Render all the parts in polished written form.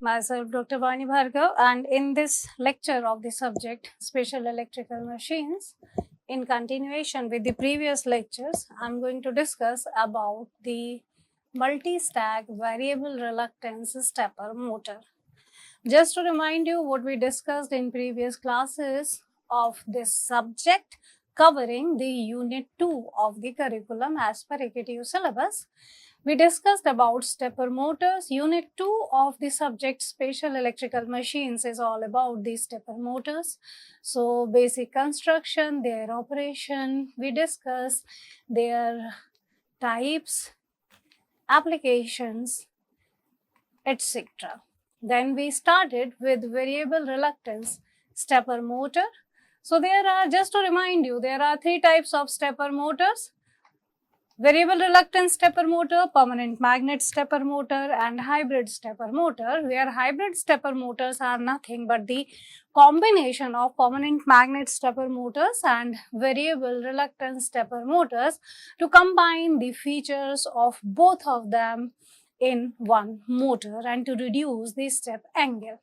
myself Dr. Vani Bhargav, and in this lecture of the subject Special Electrical Machines, in continuation with the previous lectures, I'm going to discuss about the multi-stack variable reluctance stepper motor. Just to remind you what we discussed in previous classes of this subject, covering the unit 2 of the curriculum as per AKTU syllabus. We discussed about stepper motors. Unit 2 of the subject Special Electrical Machines is all about these stepper motors. So basic construction, their operation, we discussed their types, applications, etc. Then we started with variable reluctance stepper motor. So there are, just to remind you, there are 3 types of stepper motors: variable reluctance stepper motor, permanent magnet stepper motor, and hybrid stepper motor, where hybrid stepper motors are nothing but the combination of permanent magnet stepper motors and variable reluctance stepper motors to combine the features of both of them in one motor and to reduce the step angle.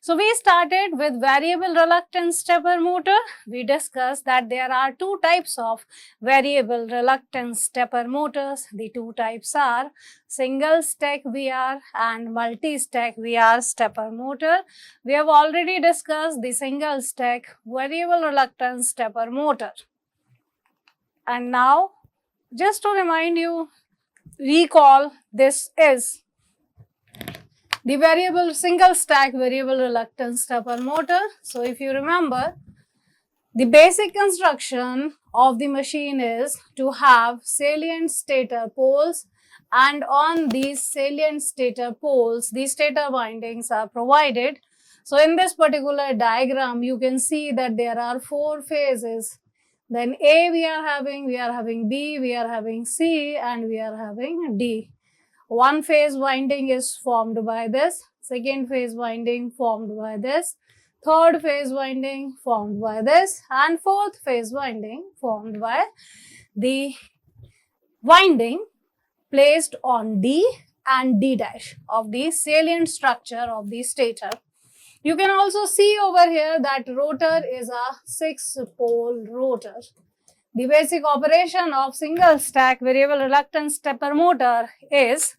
So we started with variable reluctance stepper motor. We discussed that there are 2 types of variable reluctance stepper motors. The 2 types are single stack VR and multi-stack VR stepper motor. We have already discussed the single stack variable reluctance stepper motor. And now, just to remind you, recall, this is the variable single stack variable reluctance stepper motor. So if you remember, the basic construction of the machine is to have salient stator poles, and on these salient stator poles, the stator windings are provided. So in this particular diagram, you can see that there are 4 phases. Then A we are having B, we are having C, and we are having D. One phase winding is formed by this, second phase winding formed by this, third phase winding formed by this, and fourth phase winding formed by the winding placed on D and D dash of the salient structure of the stator. You can also see over here that rotor is a 6-pole rotor. The basic operation of single stack variable reluctance stepper motor is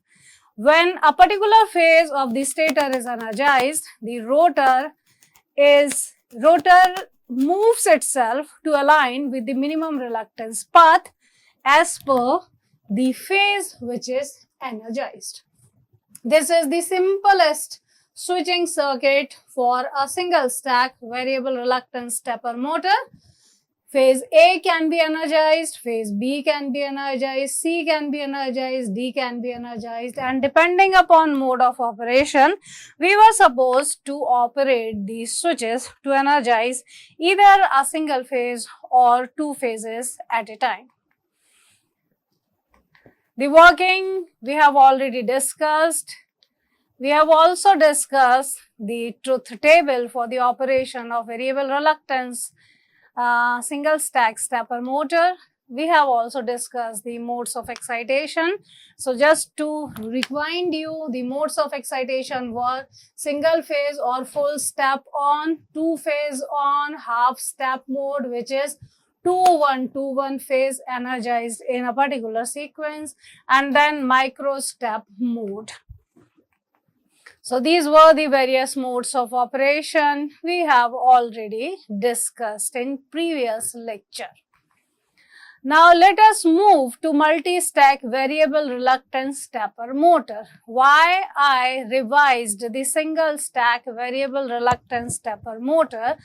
when a particular phase of the stator is energized, the rotor moves itself to align with the minimum reluctance path as per the phase which is energized. This is the simplest switching circuit for a single stack variable reluctance stepper motor. Phase A can be energized, phase B can be energized, C can be energized, D can be energized, and depending upon mode of operation, we were supposed to operate these switches to energize either a single phase or 2 phases at a time. The working we have already discussed. We have also discussed the truth table for the operation of variable reluctance single stack stepper motor. We have also discussed the modes of excitation. So just to remind you, the modes of excitation were single phase or full step on, 2 phase on, half step mode, which is 2-1-2-1 phase energized in a particular sequence, and then micro step mode. So these were the various modes of operation we have already discussed in previous lecture. Now let us move to multi-stack variable reluctance stepper motor. Why I revised the single stack variable reluctance stepper motor?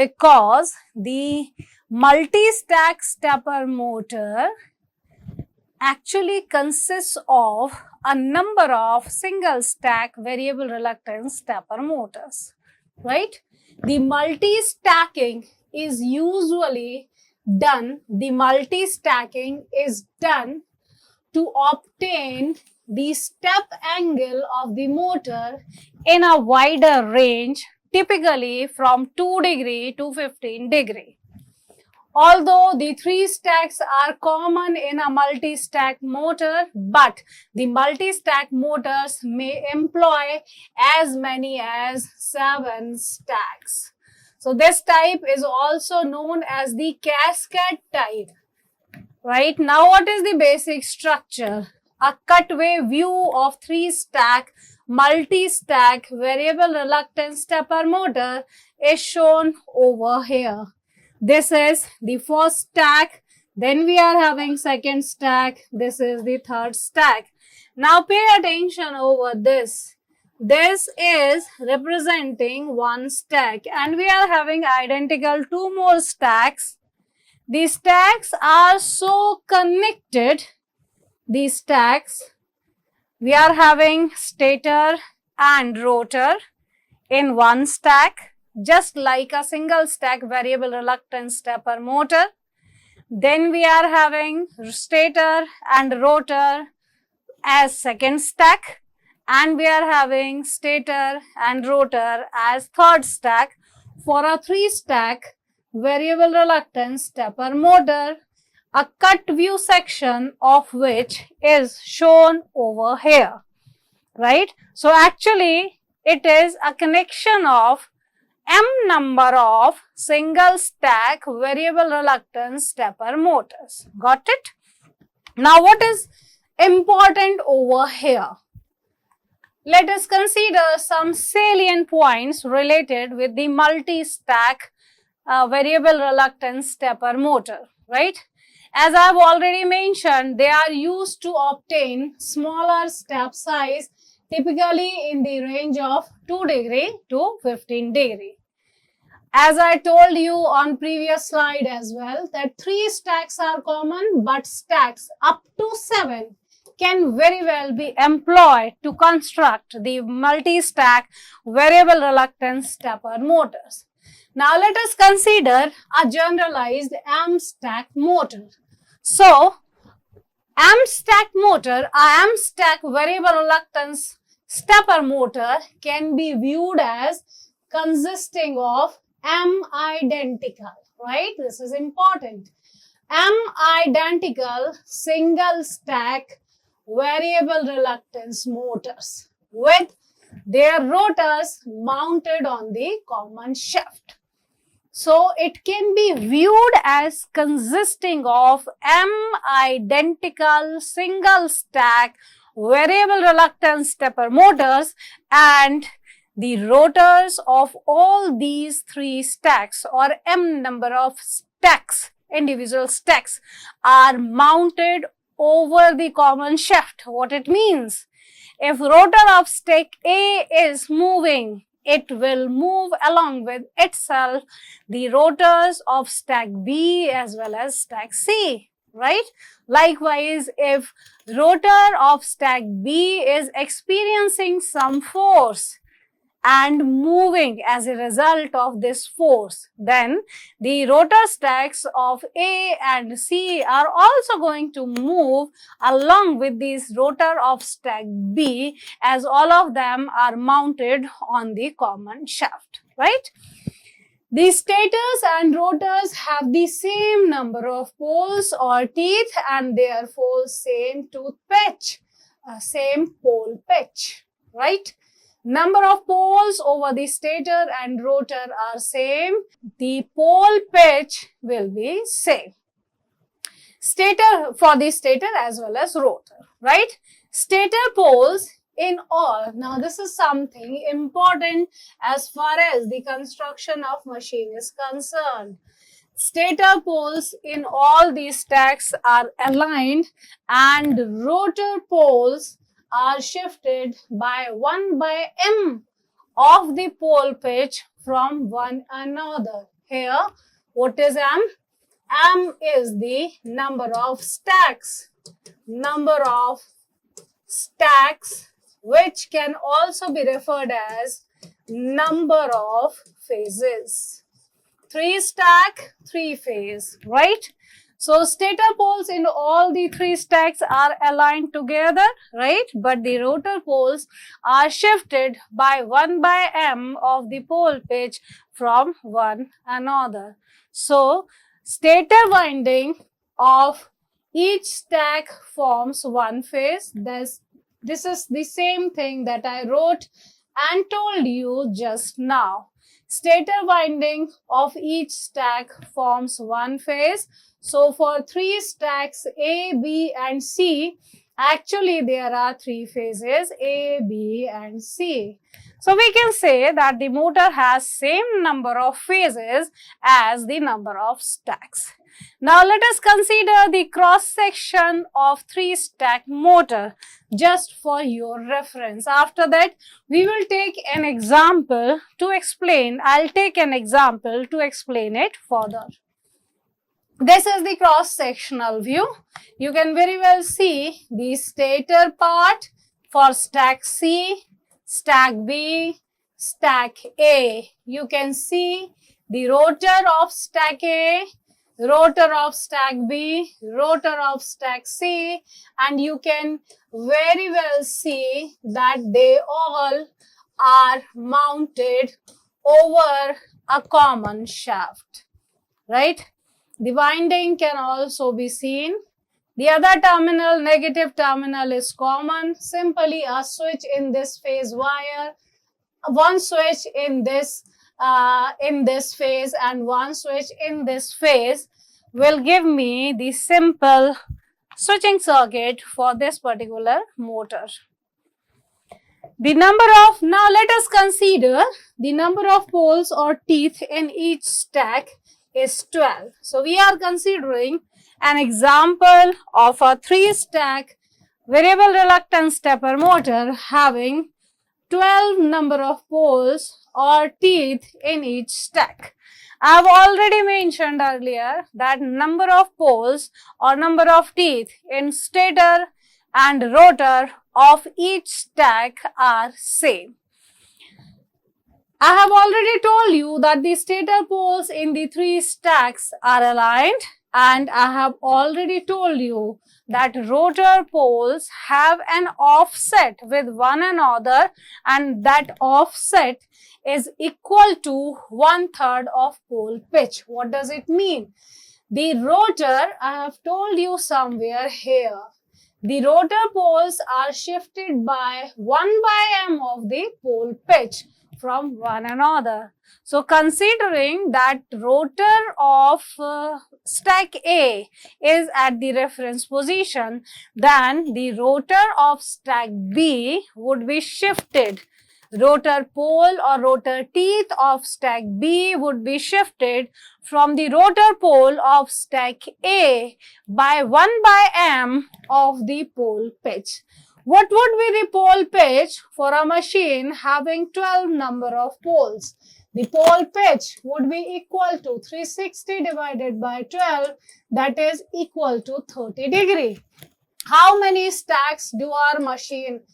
Because the multi-stack stepper motor actually consists of a number of single stack variable reluctance stepper motors, right? The multi-stacking is usually done, to obtain the step angle of the motor in a wider range, typically from 2 degree to 15 degree. Although the 3 stacks are common in a multi-stack motor, but the multi-stack motors may employ as many as 7 stacks. So this type is also known as the cascade type. Right, now what is the basic structure? A cutaway view of 3-stack multi-stack variable reluctance stepper motor is shown over here. This is the first stack, then we are having second stack, this is the third stack. Now pay attention over this. This is representing one stack and we are having identical 2 more stacks. These stacks are so connected, these stacks, we are having stator and rotor in one stack, just like a single stack variable reluctance stepper motor. Then we are having stator and rotor as second stack, and we are having stator and rotor as third stack for a 3-stack variable reluctance stepper motor, a cut view section of which is shown over here, right? So actually it is a connection of M number of single stack variable reluctance stepper motors. Got it? Now what is important over here? Let us consider some salient points related with the multi-stack variable reluctance stepper motor, right? As I have already mentioned, they are used to obtain smaller step size, typically in the range of 2 degree to 15 degree. As I told you on previous slide as well, that 3 stacks are common, but stacks up to 7 can very well be employed to construct the multi-stack variable reluctance stepper motors. Now let us consider a generalized M-stack motor. So, M-stack motor, a M-stack variable reluctance stepper motor can be viewed as consisting of M identical, right? This is important. M identical single stack variable reluctance motors with their rotors mounted on the common shaft. So it can be viewed as consisting of M identical single stack variable reluctance stepper motors, and the rotors of all these 3 stacks or M number of stacks, individual stacks, are mounted over the common shaft. What it means? If rotor of stack A is moving, it will move along with itself the rotors of stack B as well as stack C, right? Likewise, if rotor of stack B is experiencing some force and moving as a result of this force, then the rotor stacks of A and C are also going to move along with these rotor of stack B, as all of them are mounted on the common shaft, right? The stators and rotors have the same number of poles or teeth and therefore same tooth pitch, same pole pitch, right? Number of poles over the stator and rotor are same. The pole pitch will be same. Stator for the stator as well as rotor, right? Stator poles in all. Now this is something important as far as the construction of machine is concerned. Stator poles in all these stacks are aligned and rotor poles are shifted by 1 by M of the pole pitch from one another. Here, what is M? M is the number of stacks. Number of stacks, which can also be referred as number of phases. 3 stack, 3 phase, right? So stator poles in all the 3 stacks are aligned together, right? But the rotor poles are shifted by 1 by M of the pole pitch from one another. So Stator winding of each stack forms one phase. This is the same thing that I wrote and told you just now. Stator winding of each stack forms one phase. So for 3 stacks A, B and C, actually there are 3 phases A, B and C. So we can say that the motor has same number of phases as the number of stacks. Now let us consider the cross section of 3 stack motor just for your reference. After that we will take an example to explain. I'll take an example to explain it further. This is the cross sectional view. You can very well see the stator part for stack C, stack B, stack A. You can see the rotor of stack A, rotor of stack B, rotor of stack C, and you can very well see that they all are mounted over a common shaft, right? The winding can also be seen. The other terminal, negative terminal, is common. Simply a switch in this phase wire, one switch in this phase and one switch in this phase will give me the simple switching circuit for this particular motor. Now let us consider the number of poles or teeth in each stack is 12. So we are considering an example of a 3-stack variable reluctance stepper motor having 12 number of poles or teeth in each stack. I have already mentioned earlier that number of poles or number of teeth in stator and rotor of each stack are same. I have already told you that the stator poles in the 3 stacks are aligned, and I have already told you that rotor poles have an offset with one another, and that offset is equal to 1/3 of pole pitch. What does it mean? The rotor, I have told you somewhere here, the rotor poles are shifted by 1/m of the pole pitch from one another. So considering that rotor of stack A is at the reference position, then the rotor of stack B would be shifted. Rotor pole or rotor teeth of stack B would be shifted from the rotor pole of stack A by 1/m of the pole pitch. What would be the pole pitch for a machine having 12 number of poles? The pole pitch would be equal to 360 divided by 12, that is equal to 30 degree. How many stacks do our machine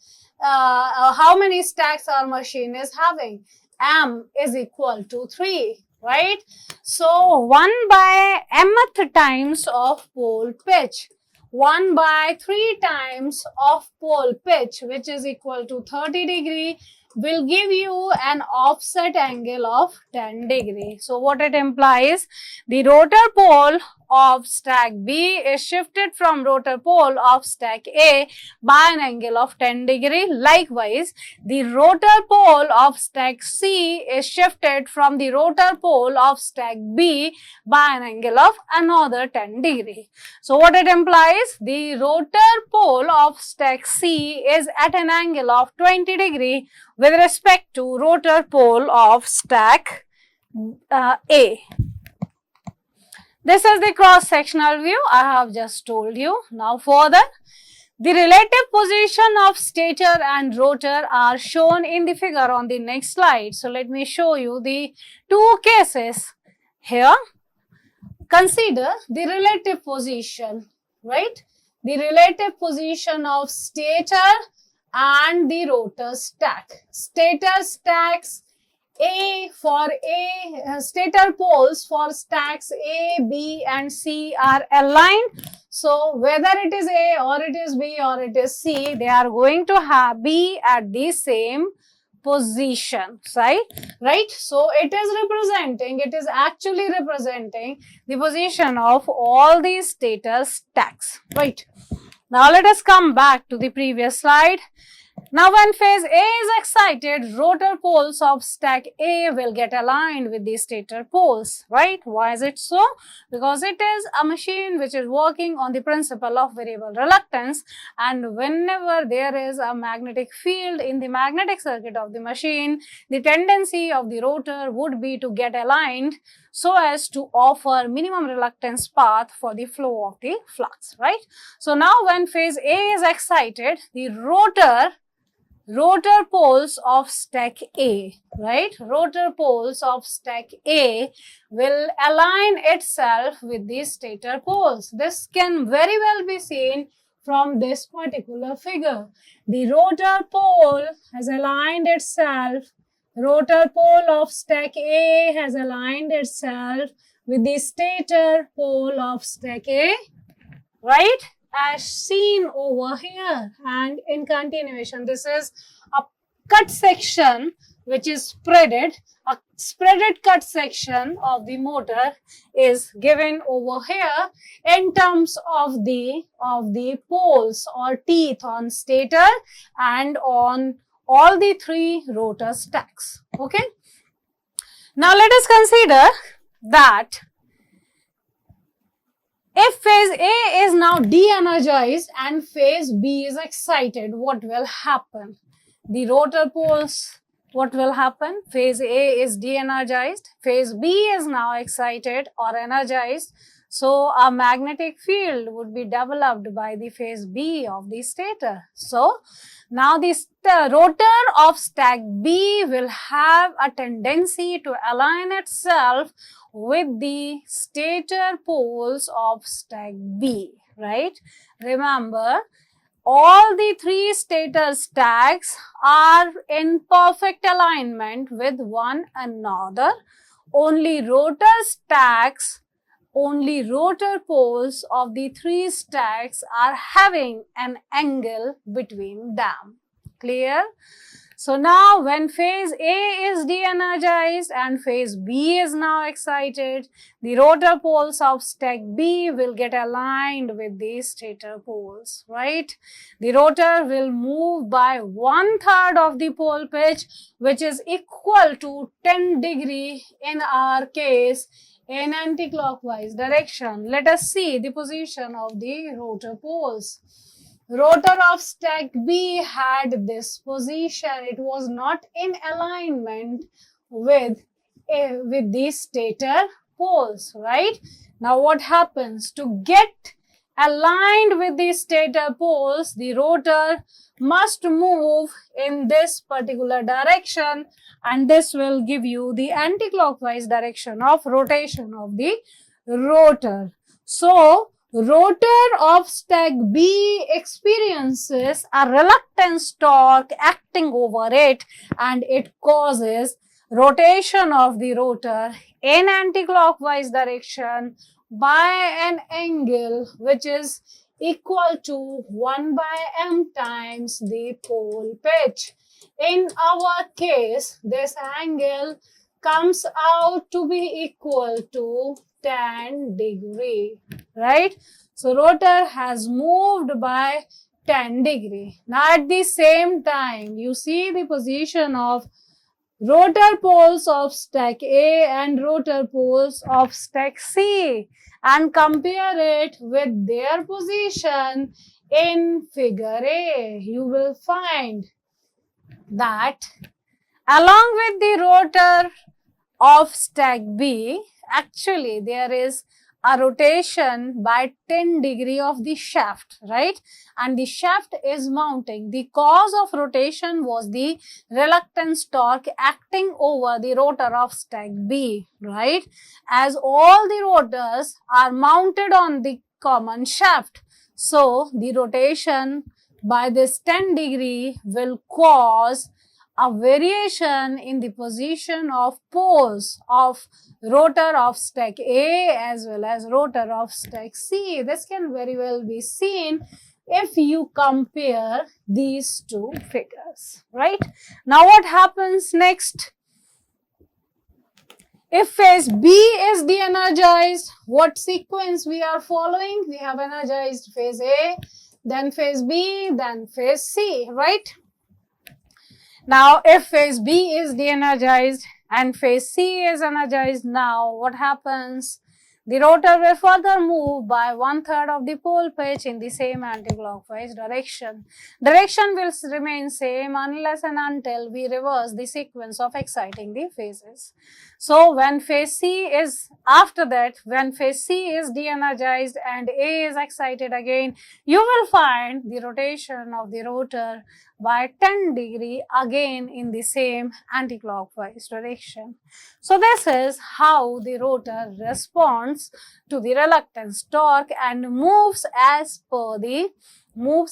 is having? M is equal to 3, right? So 1/mth times of pole pitch, 1/3 times of pole pitch, which is equal to 30 degree, will give you an offset angle of 10 degree. So what it implies, the rotor pole of stack B is shifted from rotor pole of stack A by an angle of 10 degree. Likewise, the rotor pole of stack C is shifted from the rotor pole of stack B by an angle of another 10 degree. So what it implies, the rotor pole of stack C is at an angle of 20 degree with respect to rotor pole of stack A. This is the cross-sectional view I have just told you. Now further, the relative position of stator and rotor are shown in the figure on the next slide. So let me show you the 2 cases here. Consider the relative position, right? The relative position of stator and the rotor stack. Stator stacks stator poles for stacks A, B and C are aligned. So whether it is A or it is B or it is C, they are going to be at the same position, right? So it is actually representing the position of all these stator stacks, right? Now let us come back to the previous slide. Now when phase A is excited, rotor poles of stack A will get aligned with the stator poles, right? Why is it so? Because it is a machine which is working on the principle of variable reluctance, and whenever there is a magnetic field in the magnetic circuit of the machine, the tendency of the rotor would be to get aligned so as to offer minimum reluctance path for the flow of the flux, right? So now when phase A is excited, the rotor poles of stack A, right? Rotor poles of stack A will align itself with the stator poles. This can very well be seen from this particular figure. The rotor pole has aligned itself, rotor pole of stack A has aligned itself with the stator pole of stack A, right? As seen over here, and in continuation, this is a cut section which is spreaded. A spreaded cut section of the motor is given over here in terms of the poles or teeth on stator and on all the three rotor stacks. Okay. Now let us consider that if phase A is now de-energized and phase B is excited, what will happen? The rotor poles, what will happen? Phase A is de-energized, phase B is now excited or energized. So a magnetic field would be developed by the phase B of the stator. So now the rotor of stack B will have a tendency to align itself with the stator poles of stack B, right? Remember, all the three stator stacks are in perfect alignment with one another. Only rotor poles of the three stacks are having an angle between them. Clear? So now when phase A is de-energized and phase B is now excited, the rotor poles of stack B will get aligned with the stator poles, right? The rotor will move by 1/3 of the pole pitch, which is equal to 10 degree in our case in anti-clockwise direction. Let us see the position of the rotor poles. Rotor of stack B had this position. It was not in alignment with the stator poles, right? Now what happens? To get aligned with the stator poles, the rotor must move in this particular direction, and this will give you the anti-clockwise direction of rotation of the rotor. So rotor of stack B experiences a reluctance torque acting over it, and it causes rotation of the rotor in anti-clockwise direction by an angle which is equal to 1 by m times the pole pitch. In our case, this angle comes out to be equal to 10 degree, right? So rotor has moved by 10 degree. Now at the same time, you see the position of rotor poles of stack A and rotor poles of stack C and compare it with their position in figure A. You will find that along with the rotor of stack B, actually there is a rotation by 10 degree of the shaft, right? And the shaft is mounting. The cause of rotation was the reluctance torque acting over the rotor of stack B, right? As all the rotors are mounted on the common shaft, so the rotation by this 10 degree will cause a variation in the position of poles of rotor of stack A as well as rotor of stack C. This can very well be seen if you compare these two figures, right? Now what happens next? If phase B is de-energized, what sequence we are following? We have energized phase A, then phase B, then phase C, right? Now, if phase B is de-energized and phase C is energized, now what happens? The rotor will further move by 1/3 of the pole pitch in the same anti-clockwise direction. Direction will remain same unless and until we reverse the sequence of exciting the phases. So when phase C is, after that, when phase C is de-energized and A is excited again, you will find the rotation of the rotor by 10 degree again in the same anti-clockwise direction. So this is how the rotor responds to the reluctance torque and moves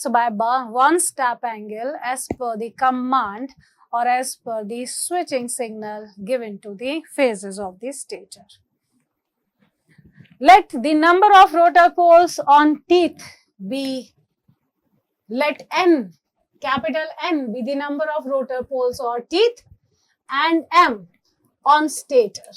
by one step angle as per the command or as per the switching signal given to the phases of the stator. Let the number of rotor poles on teeth be, let N, capital N, be the number of rotor poles or teeth, and M on stator.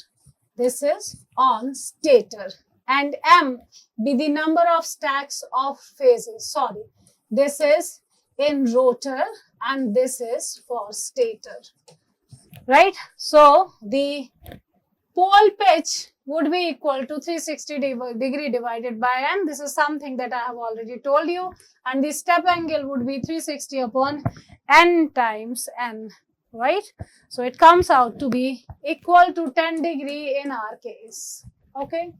This is on stator. And M be the number of stacks of phases. Sorry, this is in rotor and this is for stator. Right? So the pole pitch would be equal to 360 degree divided by N. This is something that I have already told you. And the step angle would be 360 upon N times N, right? So it comes out to be equal to 10 degree in our case, okay?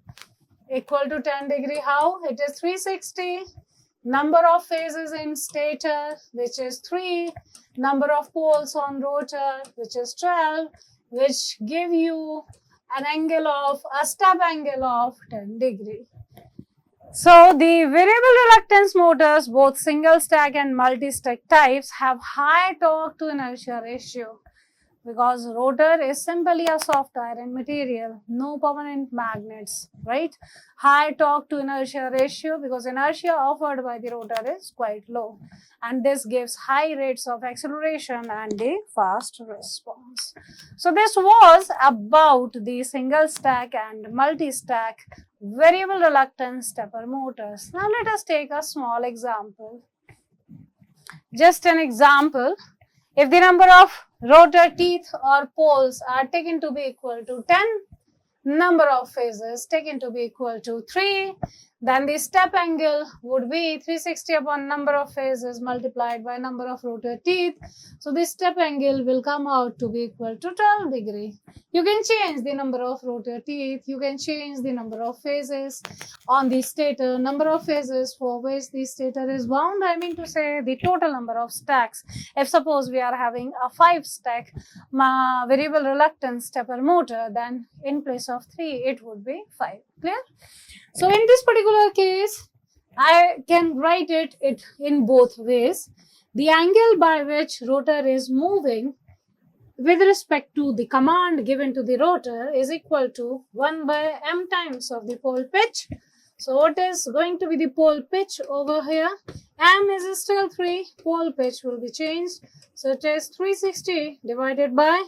Equal to 10 degree, how? It is 360, number of phases in stator, which is 3, number of poles on rotor, which is 12, which give you an angle of, a step angle of 10 degree. So the variable reluctance motors, both single stack and multi-stack types, have high torque to inertia ratio because rotor is simply a soft iron material, no permanent magnets, right? High torque to inertia ratio because inertia offered by the rotor is quite low, and this gives high rates of acceleration and a fast response. So this was about the single stack and multi-stack variable reluctance stepper motors. Now let us take a small example. Just an example. If the number of rotor teeth or poles are taken to be equal to 10, number of phases taken to be equal to 3, then the step angle would be 360 upon number of phases multiplied by number of rotor teeth. So the step angle will come out to be equal to 12 degree. You can change the number of rotor teeth, you can change the number of phases on the stator, number of phases for which the stator is wound, I mean to say the total number of stacks. If suppose we are having a 5 stack variable reluctance stepper motor, then in place of 3 it would be 5. Clear? So in this particular case, I can write it in both ways. The angle by which rotor is moving with respect to the command given to the rotor is equal to 1 by m times of the pole pitch. So what is going to be the pole pitch over here? M is still 3, pole pitch will be changed. So it is 360 divided by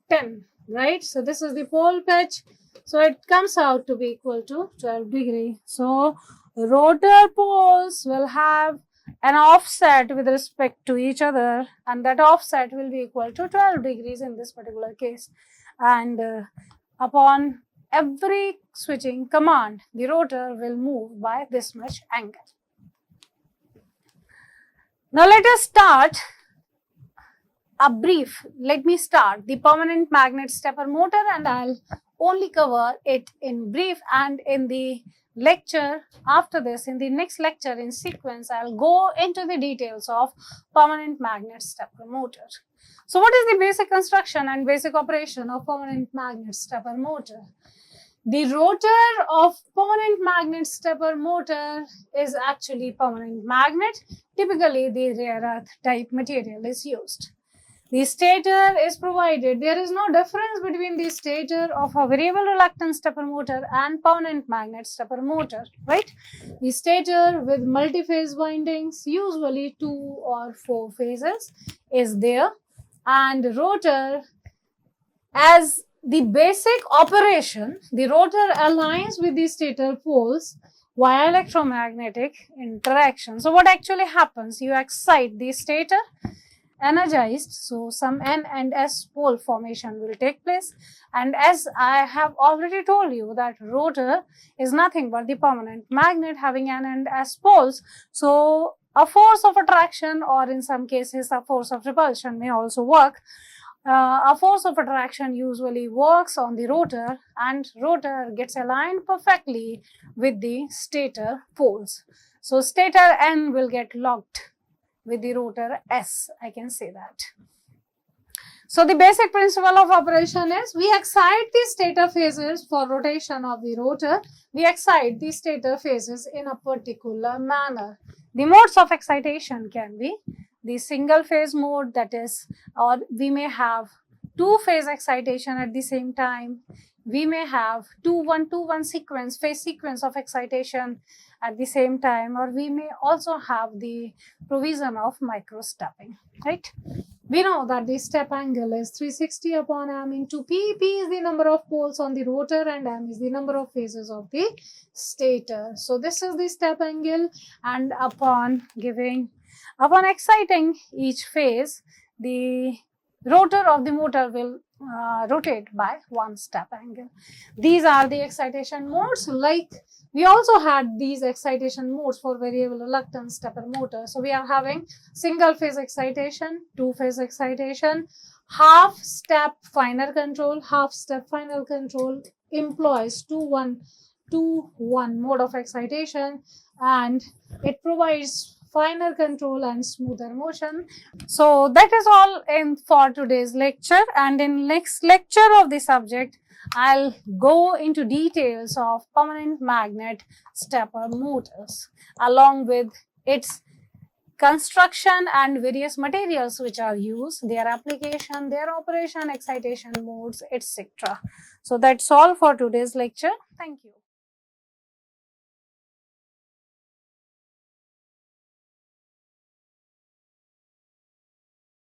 10, right? So this is the pole pitch. So it comes out to be equal to 12 degree. So rotor poles will have an offset with respect to each other, and that offset will be equal to 12 degrees in this particular case. And upon every switching command, the rotor will move by this much angle. Now let us start let me start the permanent magnet stepper motor, and I'll only cover it in brief, and in the lecture after this, in the next lecture in sequence, I'll go into the details of permanent magnet stepper motor. So what is the basic construction and basic operation of permanent magnet stepper motor? The rotor of permanent magnet stepper motor is actually permanent magnet. Typically the rare earth type material is used. The stator is provided. There is no difference between the stator of a variable reluctance stepper motor and permanent magnet stepper motor, right? The stator with multi-phase windings, usually 2 or 4 phases, is there, and rotor, as the basic operation, the rotor aligns with the stator poles via electromagnetic interaction. So what actually happens? You excite the stator, energized, so some N and S pole formation will take place, and as I have already told you that rotor is nothing but the permanent magnet having N and S poles, so a force of attraction, or in some cases a force of repulsion, may also work. A force of attraction usually works on the rotor, and rotor gets aligned perfectly with the stator poles. So stator N will get locked with the rotor S, I can say that. So the basic principle of operation is we excite the stator phases for rotation of the rotor. We excite the stator phases in a particular manner. The modes of excitation can be the single phase mode, that is, or we may have 2-phase excitation at the same time. We may have 2-1-2-1 sequence, phase sequence of excitation at the same time, or we may also have the provision of micro stepping, right? We know that the step angle is 360 upon m into p. P is the number of poles on the rotor and m is the number of phases of the stator. So this is the step angle, and upon exciting each phase, the rotor of the motor will rotate by 1 step angle. These are the excitation modes. Like we also had these excitation modes for variable reluctance stepper motor. So we are having single phase excitation, 2-phase excitation, half step final control. Half step final control employs 2-1-2-1 mode of excitation, and it provides finer control and smoother motion. So that is all in for today's lecture, and in next lecture of the subject I'll go into details of permanent magnet stepper motors along with its construction and various materials which are used, their application, their operation, excitation modes, etc. So that's all for today's lecture. Thank you.